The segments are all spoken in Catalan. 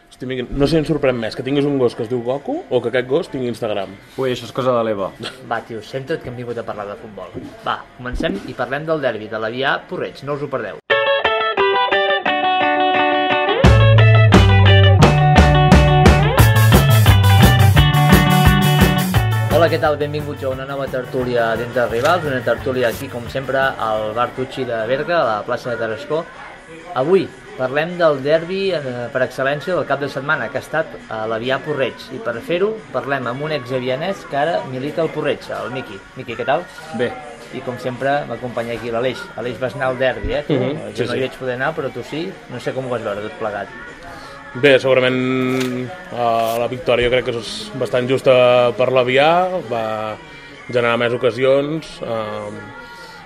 No sé si em sorprèn més que tinguis un gos que es diu Goku o que aquest gos tingui Instagram. Ui, això és cosa de l'Eva. Va, tio, centra't que hem vingut a parlar de futbol. Va, comencem i parlem del derbi de l'Avià Porreig, no us ho perdeu. Hola, què tal? Benvinguts a una nova tertúlia d'Entre Rivals, una tertúlia aquí, com sempre, al Bar Tucci de Berga, a la plaça de Tarascó. Avui parlem del derbi per excel·lència del cap de setmana, que ha estat a l'Avià Porreig. I per fer-ho parlem amb un exavianès que ara milita al Porreig, el Miqui. Miqui, què tal? Bé. I com sempre m'acompanya aquí l'Aleix. Aleix, vas anar al derbi, Tu? Jo no hi vaig poder anar, però tu sí. No sé com ho vas veure tot plegat. Bé, segurament la victòria crec que és bastant justa per l'Avià, va generar més ocasions,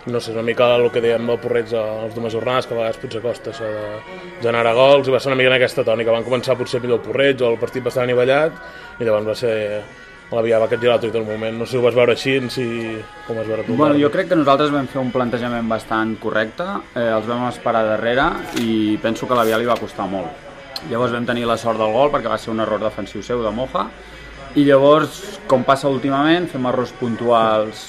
no sé, una mica el que dèiem del Porreig a les dues jornades, que a vegades potser costa això de generar gols, i va ser una mica en aquesta tònica. Van començar potser millor el Porreig, o el partit bastant anivellat, i llavors va ser l'Avià va capgirar tot el moment. No sé si ho vas veure així, com vas veure tu. Bueno, jo crec que nosaltres vam fer un plantejament bastant correcte, els vam esperar darrere i penso que a l'Avià li va costar molt. Llavors vam tenir la sort del gol perquè va ser un error defensiu seu de Moja, i llavors, com passa últimament, fem errors puntuals,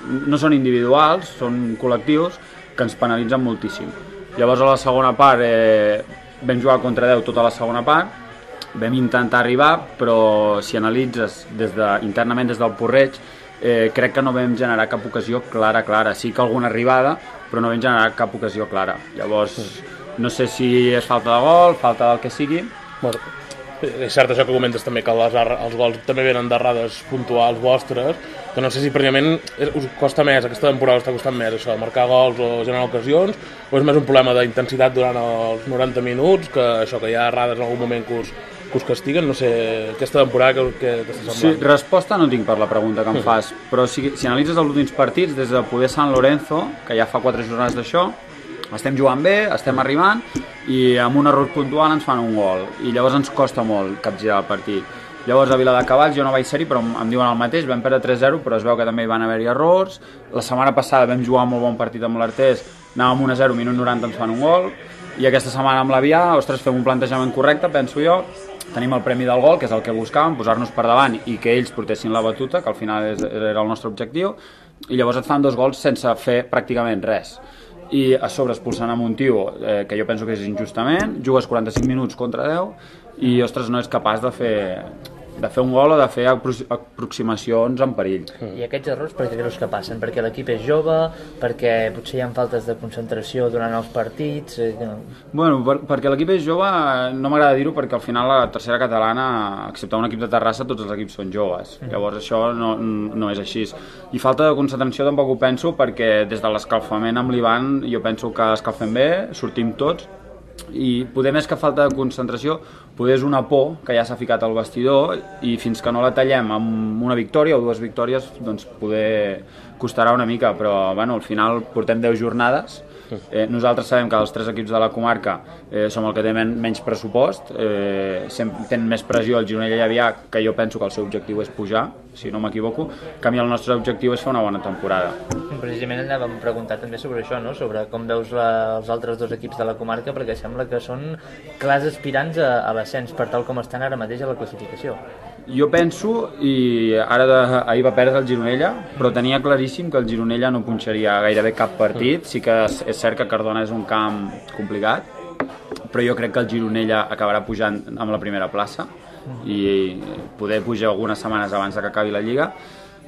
no són individuals, són col·lectius, que ens penalitzen moltíssim. Llavors a la segona part vam jugar contra 10 tota la segona part, vam intentar arribar, però si analitzes internament des del Porreig, crec que no vam generar cap ocasió clara. Sí que alguna arribada, però no vam generar cap ocasió clara. Llavors, no sé si és falta de gol, falta del que sigui. Bueno, és cert això que comentes també, que els gols també venen d'errades puntuals vostres, que no sé si precisament us costa més, aquesta temporada us està costant més això, marcar gols o generar ocasions, o és més un problema d'intensitat durant els 90 minuts, que això, que hi ha errades en algun moment que us castiguen, no sé, aquesta temporada que t'està semblant. Sí, resposta no tinc per la pregunta que em fas, però si analitzes els últims partits, des de poder Sant Lorenzo, que ja fa 4 jornades d'això, estem jugant bé, estem arribant, i amb un error puntual ens fan un gol, i llavors ens costa molt capgirar el partit. Llavors a Viladecavalls jo no vaig ser-hi, però em diuen el mateix, vam perdre 3-0, però es veu que també hi van haver-hi errors. La setmana passada vam jugar un molt bon partit amb l'Artés, anàvem 1-0, minut 90 ens fan un gol, i aquesta setmana amb l'Avià, ostres, fem un plantejament correcte, penso jo, tenim el premi del gol, que és el que buscàvem, posar-nos per davant i que ells portessin la batuta, que al final era el nostre objectiu, i llavors et fan 2 gols sense fer pràcticament res. I a sobre expulsant a un tio que jo penso que és injustament, jugues 45 minuts contra 10 i, ostres, no és capaç de fer un gol o de fer aproximacions en perill. I aquests errors per què creus que passen? Perquè l'equip és jove? Perquè potser hi ha faltes de concentració durant els partits? Bueno, perquè l'equip és jove no m'agrada dir-ho, perquè al final la tercera catalana, excepte un equip de Terrassa, tots els equips són joves. Llavors això no és així. I falta de concentració tampoc ho penso, perquè des de l'escalfament amb l'Ivan jo penso que escalfem bé, sortim tots, i poder més que falta de concentració, poder és una por que ja s'ha ficat al vestidor, i fins que no la tallem amb una victòria o 2 victòries, doncs poder costarà una mica, però bueno, al final portem 10 jornades. Nosaltres sabem que els 3 equips de la comarca som el que té menys pressupost, tenen més pressió el Gironella i l'Avià, que jo penso que el seu objectiu és pujar, si no m'equivoco. En canvi el nostre objectiu és fer una bona temporada. Precisament anàvem a preguntar també sobre això, no? Sobre com veus els altres 2 equips de la comarca, perquè sembla que són clars aspirants a l'ascens per tal com estan ara mateix a la classificació. Jo penso, i ahir va perdre el Gironella, però tenia claríssim que el Gironella no punxaria gairebé cap partit. Sí que és cert que Cardona és un camp complicat, però jo crec que el Gironella acabarà pujant amb la primera plaça i poder pujar algunes setmanes abans que acabi la Lliga.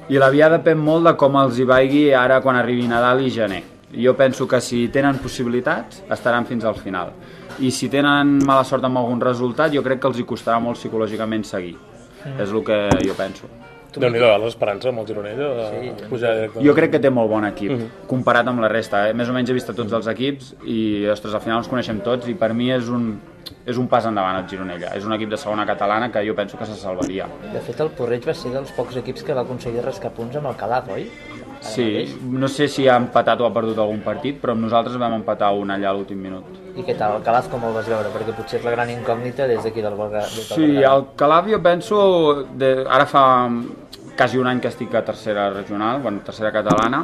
I l'Avià depèn molt de com els hi vagi ara quan arribi Nadal i gener. Jo penso que si tenen possibilitats estaran fins al final, i si tenen mala sort amb algun resultat jo crec que els hi costarà molt psicològicament seguir. És el que jo penso. Déu-n'hi-do, les esperances amb el Gironella de pujar directament. Jo crec que té molt bon equip, comparat amb la resta. Més o menys he vist tots els equips i, ostres, al final els coneixem tots, i per mi és un pas endavant el Gironella. És un equip de segona catalana que jo penso que se salvaria. De fet, el Porreig va ser dels pocs equips que va aconseguir rascar punts amb el Calaf, oi? Sí, no sé si ha empatat o ha perdut algun partit, però amb nosaltres vam empatar un allà a l'últim minut. I què tal, el Calaf com el vas veure? Perquè potser és la gran incògnita des d'aquí del Berguedà. Sí, el Calaf jo penso, ara fa quasi un any que estic a tercera regional, bueno, tercera catalana,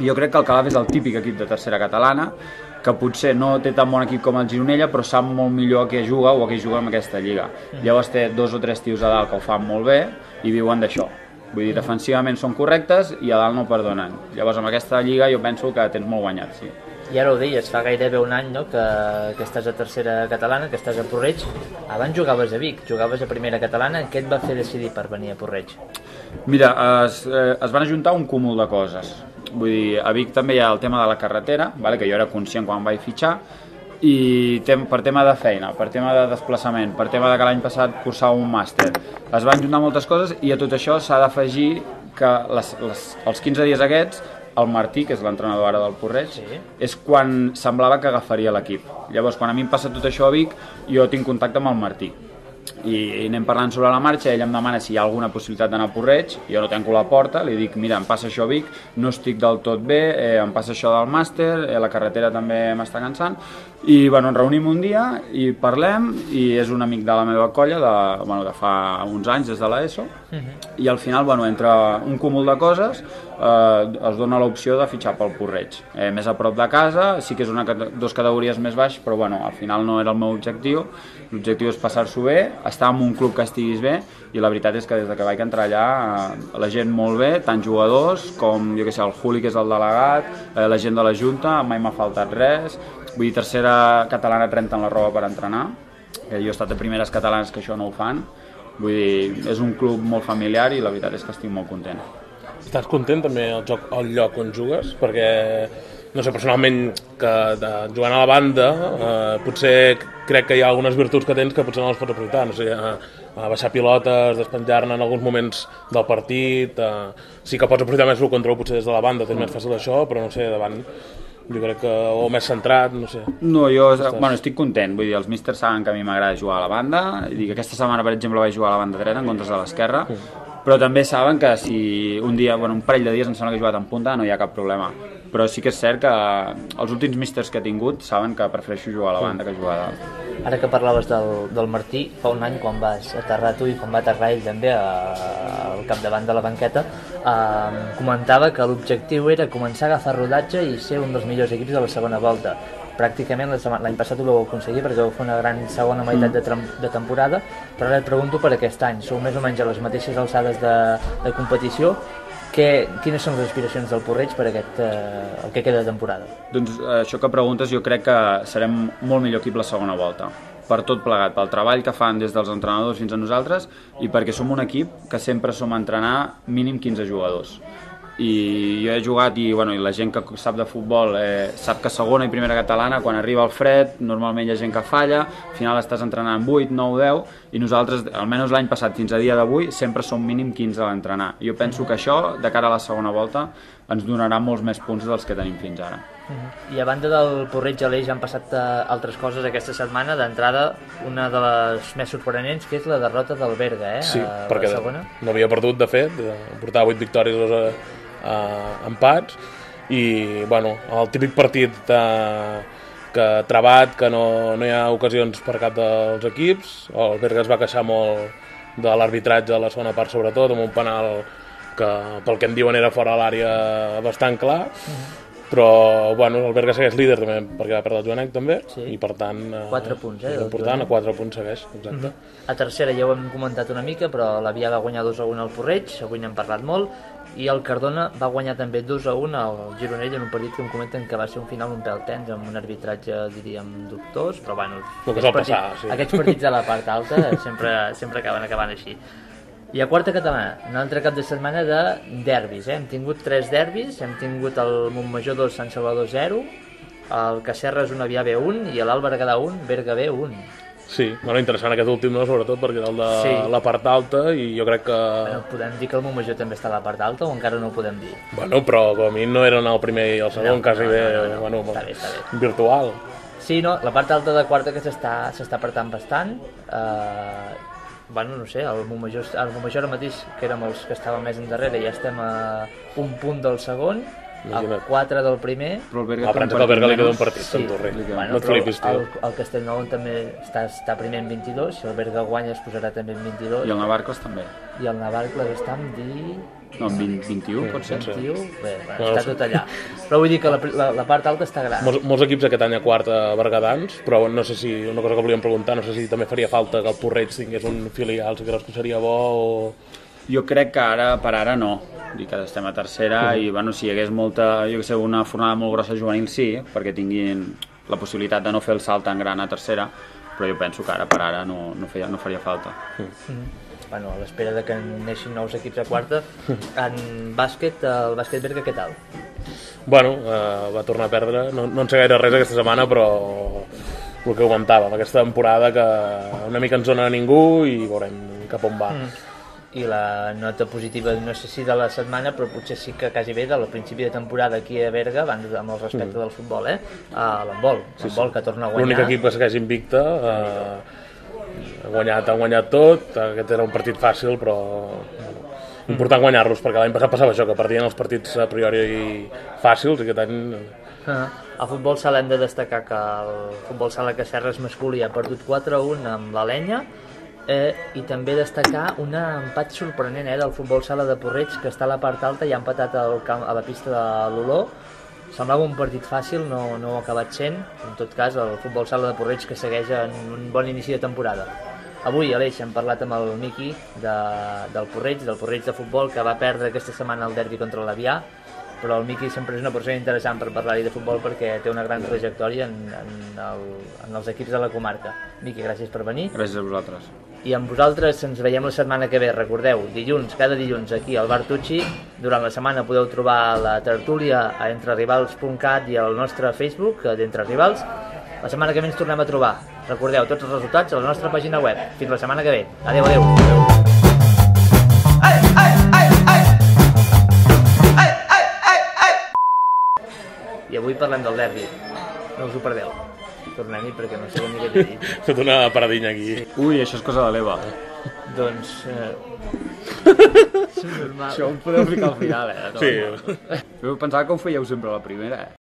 i jo crec que el Calaf és el típic equip de tercera catalana, que potser no té tan bon equip com el Gironella, però sap molt millor a què juga o a què juga en aquesta lliga. Llavors té 2 o 3 tios a dalt que ho fan molt bé i viuen d'això. Vull dir, defensivament són correctes i a dalt no perdonen. Llavors amb aquesta lliga jo penso que tens molt guanyat, sí. I ara ho deies, fa gairebé un any, no?, que estàs a tercera catalana, que estàs a Porreig. Abans jugaves a Vic, jugaves a primera catalana. Què et va fer decidir per venir a Porreig? Mira, es van ajuntar un cúmul de coses. Vull dir, a Vic també hi ha el tema de la carretera, vale, que jo era conscient quan vaig fitxar, i per tema de feina, per tema de desplaçament, per tema de que l'any passat cursava un màster. Es van juntar moltes coses i a tot això s'ha d'afegir que els 15 dies aquests el Martí, que és l'entrenador ara del Porreig, és quan semblava que agafaria l'equip. Llavors, quan a mi em passa tot això a Vic, jo tinc contacte amb el Martí. I anem parlant sobre la marxa, ell em demana si hi ha alguna possibilitat d'anar a Porreig, jo no tanco la porta, li dic, mira, em passa això a Vic, no estic del tot bé, em passa això del màster, la carretera també m'està cansant, i bueno, ens reunim un dia i parlem, i és un amic de la meva colla de fa uns anys, des de l'ESO, i al final, entre un cúmul de coses, es dona l'opció de fitxar pel Porreig. Més a prop de casa, sí que és 2 categories més baix, però al final no era el meu objectiu. L'objectiu és passar-s'ho bé, estar en un club que estiguis bé, i la veritat és que des que vaig entrar allà la gent molt bé, tant jugadors com, jo què sé, el Juli, que és el delegat, la gent de la Junta, mai m'ha faltat res. Vull dir, tercera catalana et renten la roba per entrenar, jo he estat a primeres catalanes que això no ho fan. Vull dir, és un club molt familiar i la veritat és que estic molt content. Estàs content també al lloc on jugues? Perquè, no sé, personalment, que jugant a la banda, potser crec que hi ha algunes virtuts que tens que potser no les pots aprofitar. No sé, a baixar pilotes, despenjar-ne en alguns moments del partit, sí que pots aprofitar més el control potser des de la banda, tens més fàcil això, però no sé, davant jo crec que, o més centrat, no sé. No, jo estic content, vull dir, els místers saben que a mi m'agrada jugar a la banda, i dic que aquesta setmana, per exemple, vaig jugar a la banda dreta en comptes de l'esquerra, però també saben que si un dia, un parell de dies em sembla que he jugat en punta, no hi ha cap problema. Però sí que és cert que els últims místers que he tingut saben que prefereixo jugar a la banda que jugar a dalt. Ara que parlaves del Martí, fa un any quan vas aterrar tu i quan va aterrar ell també al capdavant de la banqueta, comentava que l'objectiu era començar a agafar rodatge i ser un dels millors equips de la segona volta. Pràcticament l'any passat ho vau aconseguir perquè vau fer una gran segona meitat de temporada, però ara et pregunto per aquest any, sou més o menys a les mateixes alçades de competició. Quines són les aspiracions del Porreig per el que queda de temporada? Doncs això que preguntes, jo crec que serem molt millor equip la segona volta, per tot plegat, pel treball que fan des dels entrenadors fins a nosaltres i perquè som un equip que sempre som a entrenar mínim 15 jugadors. I jo he jugat i la gent que sap de futbol sap que segona i primera catalana, quan arriba el fred, normalment hi ha gent que falla, al final estàs entrenant 8, 9, 10, i nosaltres, almenys l'any passat fins a dia d'avui, sempre som mínim 15 a l'entrenar. Jo penso que això, de cara a la segona volta, ens donarà molts més punts dels que tenim fins ara. I a banda del Porreig a l'Eix han passat altres coses aquesta setmana. D'entrada, una de les més sorprenents, que és la derrota del Berga, Sí, perquè no havia perdut, de fet, portava 8 victòries, 2 empats, i el típic partit que trabat, que no hi ha ocasions per cap dels equips. El Berga es va queixar molt de l'arbitratge a la segona part, sobretot, amb un penal que pel que em diuen era fora l'àrea bastant clar, però el Berga segueix líder també perquè va perdre el Joanec també, i per tant 4 punts, és important, a 4 punts segueix, exacte. A tercera ja ho hem comentat una mica, però l'Avià va guanyar 2-1 al Porreig, avui n'hem parlat molt, i el Cardona va guanyar també 2-1 al Gironella en un partit que em comenten que va ser un final un pèl tens, amb un arbitratge, diríem, dubtós, però aquests partits de la part alta sempre acaben així. I a quarta catalana, un altre cap de setmana de derbis, hem tingut 3 derbis, hem tingut el Montmajor 2, Sant Salvador 0, el Casserres 1, Avià B1 i l'Alt Berguedà 1, Berga B1. Sí, interessant aquest últim, sobretot perquè era el de la part alta, i jo crec que... Podem dir que el Montmajor també està a la part alta o encara no ho podem dir? Però com a mi no eren el primer i el segon, quasi bé, virtual. Sí, la part alta de quarta que s'està apretant bastant. No sé, el Montmajor ara mateix, que érem els que estàvem més endarrere, ja estem a un punt del segon, a 4 del primer. Però el Berga Pensa que al Berga li queda un partit, Sí. en Torre. Bueno, No et flipis, tio. el Castellnou també està primer en 22, si el Berga guanya es posarà també en 22, I el Navarcles també. i el Navarcles està en No, en 21, pot ser? 21, bé, està tot allà. Però vull dir que la part alta està gran. Molts equips aquest any a quarta bergadans, però no sé si, una cosa que volíem preguntar, no sé si també faria falta que el Porreig tingués un filial, si creus que seria bo o... Jo crec que per ara no. Dic que estem a tercera i bueno, si hi hagués molta, jo que sé, una fornada molt grossa juvenil sí, perquè tinguin la possibilitat de no fer el salt tan gran a tercera, però jo penso que ara per ara no faria falta. Bueno, a l'espera de que neixin nous equips a quarta. En bàsquet, el bàsquet Berga, què tal? Bueno, va tornar a perdre, no en sé gaire res aquesta setmana, però el que comentàvem, aquesta temporada que una mica en zona de ningú i veurem cap on va. I la nota positiva, no sé si de la setmana, però potser sí que quasi bé del principi de temporada aquí a Berga, amb el respecte del futbol, a l'handbol, que torna a guanyar. L'únic equip que segueix invicte, han guanyat tot, aquest era un partit fàcil, però important guanyar-los, perquè l'any passat passava això, que perdien els partits a priori fàcils, i aquest any... A futbol sala hem de destacar que el futbol sala Casserres masculí ha perdut 4-1 amb la Lenya, i també destacar un empat sorprenent del futbol sala de Porreig, que està a la part alta i ha empatat a la pista de l'Olor. Semblava un partit fàcil, no ho ha acabat sent. En tot cas, el futbol sala de Porreig que segueix en un bon inici de temporada. Avui, Aleix, hem parlat amb el Miqui del Porreig de futbol, que va perdre aquesta setmana el derbi contra l'Avià, però el Miqui sempre és una persona interessant per parlar-hi de futbol perquè té una gran trajectòria en els equips de la comarca. Miqui, gràcies per venir. Gràcies a vosaltres. I amb vosaltres ens veiem la setmana que ve. Recordeu, cada dilluns aquí al Bar Tucci. Durant la setmana podeu trobar la tertúlia a entrerivals.cat i al nostre Facebook d'Entre Rivals. La setmana que ve ens tornem a trobar. Recordeu, tots els resultats a la nostra pàgina web. Fins la setmana que ve. Adéu, adéu. I avui parlem del derbi. No us ho perdeu. Tornem-hi perquè no sé ni què t'he dit. Fet una paradinha aquí. Ui, això és cosa de l'Eva. Doncs... Això ho podeu ficar al final, Sí. Jo pensava que ho fèieu sempre a la primera,